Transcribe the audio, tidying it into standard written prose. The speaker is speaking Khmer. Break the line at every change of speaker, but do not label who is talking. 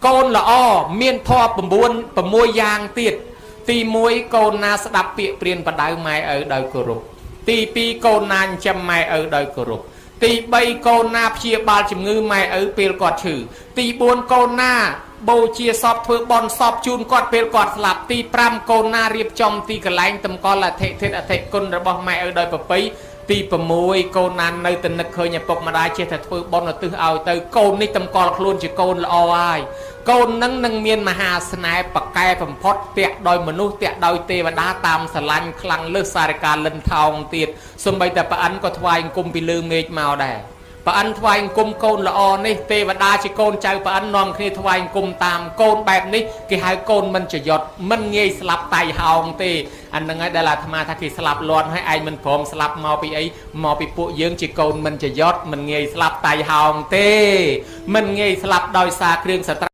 កូនល្អមានធម៌9យ៉ាងទៀតទី1កូនណាស្ដាប់ពាក្យព្រានបដៅម៉ែឪដោយគោរពទី2កូនណាចិញ្ចឹមម៉ែឪដោយគោរពទី3កូនណាព្យាបាលជំងឺម៉ែឪពេលគាត់ឈឺទី4កូនណាបូជាសពធ្វើបន់សពជូនគាត់ពេលគាត់ស្លាប់ទី5កូនណារៀបចំទីកន្លែងតម្កល់អធិធិអធិគុណរបស់ម៉ែឪដោយប្រពៃទី6កូនណានៅតែនឹកឃើញឪពុកម្ដាយចេះតែធ្វើបន់ឧទ្ទិសឲ្យទៅកូននេះតម្កល់ខ្លួនជាកូនល្អហើយកូននឹងមានមហាស្នេហ៍ប្រកែបំផុតតាក់ដោយមនុស្សតាក់ដោយទេវតាតាមស្រឡាញ់ខ្លាំងលើសសារិកាលិនថោងទៀតសូម្បីតែប្រអិនក៏ថ្វាយអង្គមពីលើមេឃមកដែរប្រអិនថ្វាយអង្គមកូនល្អនេះទេវតាជាកូនចៅប្រអិននាំគ្នាថ្វាយអង្គមតាមកូនបែបនេះគេហៅកូនមិនចយត់មិនងាយស្លាប់តៃហោងទេអានឹងហើយដែលអាត្មាថាគេស្លាប់លាន់ហើយឯងមិនព្រមស្លាប់មកពីអីមកពីពួកយើងជាកូនមិនចយត់មិនងាយស្លាប់តៃហោងទេមិនងាយស្លាប់ដោយសារគ្រឿងសត្រូវ